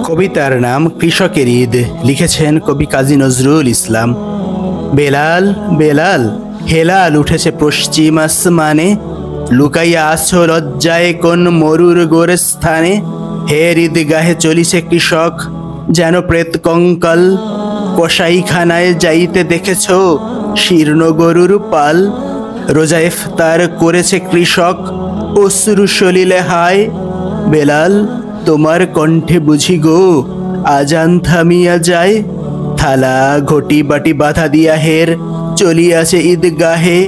কবিতার নাম কৃষকের ঈদ। লিখেছেন কবি কাজী নজরুল ইসলাম। বেলাল বেলাল হেলাল উঠেছে পশ্চিম আসমানে, লুকাইয়া আছো লজ্জায় কোন মরুর গোরস্থানে। হের ঈদগাহে চলিছে কৃষক যেন প্রেত কঙ্কাল, কসাইখানায় যাইতে দেখেছ শীর্ণ গরুর পাল। রোজা ইফতার করেছে কৃষক অশ্রু সলিলে হায়, বেলাল তোমার কণ্ঠে বুঝি গো আজান থামিয়া যায়। থালা ঘটি বাটি বাধা দিয়া হের চলিয়াছে ঈদগাহে,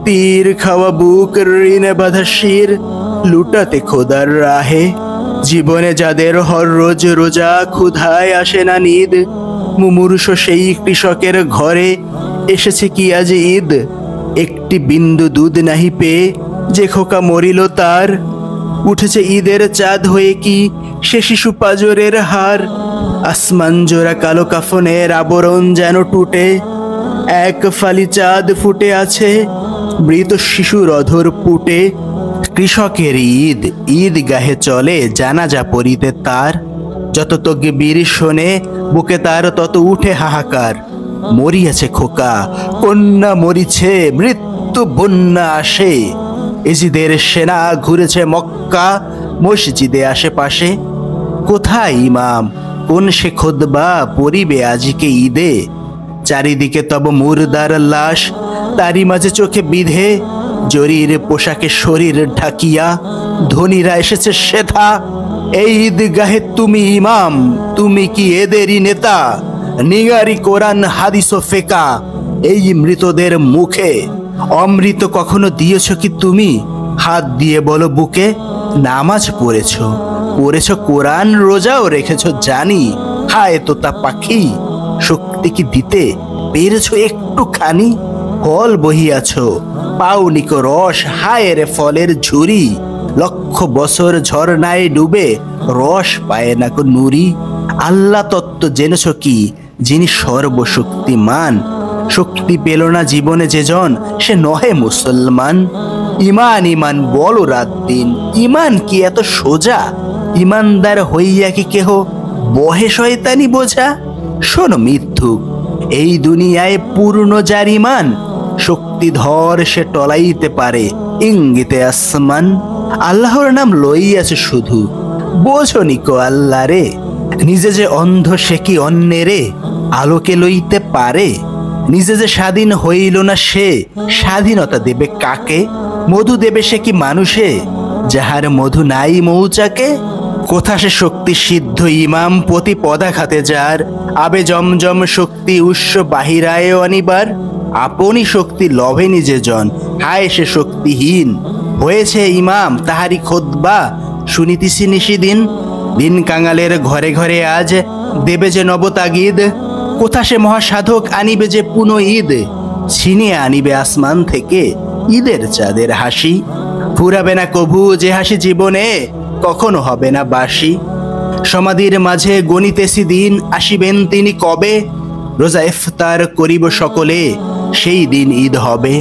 তীর খাওয়া বুক ঋণে বাঁধা শির লুটাতে খোদার রাহে। জীবনে যাদের হর রোজ রোজা ক্ষুধায় আসে না নিদ, মুমূর্ষ সেই কৃষকের ঘরে এসেছে কি আজ ঈদ। একটি বিন্দু দুধ নাহি পেয়ে যে খোকা মরিল তার, উঠেছে ঈদের চাঁদ হয়ে কি সে শিশু পাজরের হার। আসমান জোড়া কালো কাফনের আবরণ যেন টুটে, এক ফালি চাঁদ ফুটে আছে মৃত শিশুর অধর পুটে। কৃষকের ঈদ ঈদগাহে চলে জানাজা পড়িতে তার, যত তকবীর শোনে বুকে তার তত উঠে হাহাকার। মরিয়াছে খোকা কন্যা মরিছে মৃত্যু বন্যা আসে, এজিদের সেনা ঘুরেছে মক্কা মসজিদে আশেপাশে। কোথায় ইমাম কোন সে খুতবা পড়িবে আজকে ঈদে, চারিদিকে তব মুর্দার লাশ তারই মাঝে চোখে বিধে। জরির পোশাকে শরীর ঢাকিয়া ধনীরা এসেছে সেথা, এই ঈদগাহে তুমি ইমাম তুমি কি এদেরই নেতা। নিগারি কোরআন হাদিস ও ফেকা এই মৃতদের মুখে, অমৃত কখনো দিয়েছ কি তুমি হাত দিয়ে বলো বুকে। নামাজ পড়েছ কোরআন রোজাও রেখেছ জানি, হায় তোতা পাখি শক্তি কি দিতে পেরেছ একটুখানি। ফল বহিয়াছ পাওনিক রস হায় রে ফলের ঝুরি, লক্ষ বছর ঝর্ণায় ডুবে রস পায় না কো নুরি। আল্লাহ তত্ত্ব জেনেছ কি যিনি সর্বশক্তিমান, শক্তি পেল না জীবনে যেজন সে নহে মুসলমান। ইমান ইমান বলো রাত দিন ইমান কি এত সোজা, ইমানদার হইয়া কি কেহ বহে শয়তানি বোঝা। শোনো মিথ্যুক এই দুনিয়ায় পূর্ণ যার ইমান, শক্তিধর সে টলাইতে পারে ইঙ্গিতে আসমান। আল্লাহর নাম লইয়াছে শুধু বোঝনি কো আল্লাহ রে, নিজে যে অন্ধ সে কি অন্যেরে আলোকে লইতে পারে। নিজে যে স্বাধীন হইল না সে স্বাধীনতা দেবে কাকে, মধু দেবে সে কি মানুষে যাহার মধু নাই মৌচাকে। কোথা সে শক্তি সিদ্ধ ইমাম প্রতি পদাঘাতে যার, আবে জমজম শক্তি উৎস বাহিরায় অনিবার। আপনি শক্তি লভে নিজে জন হায় সে শক্তিহীন, হয়েছে ইমাম তাহারি খুতবা শুনিতেছি নিশিদিন। দিন কাঙালের ঘরে ঘরে আজ দেবে যে নবতাগিদ, কোথা সে মহাসাধক আনিবে যে পুনঃ ঈদ, ছিনিয়ে আনিবে আসমান থেকে ঈদের চাঁদের হাসি। ফুরাবে না কভু যে হাসি জীবনে কখনো হবে না বাসি। সমাধির মাঝে গণিতেছি দিন আসিবেন তিনি কবে, রোজা ইফতার করিব সকলে সেই দিন ঈদ হবে।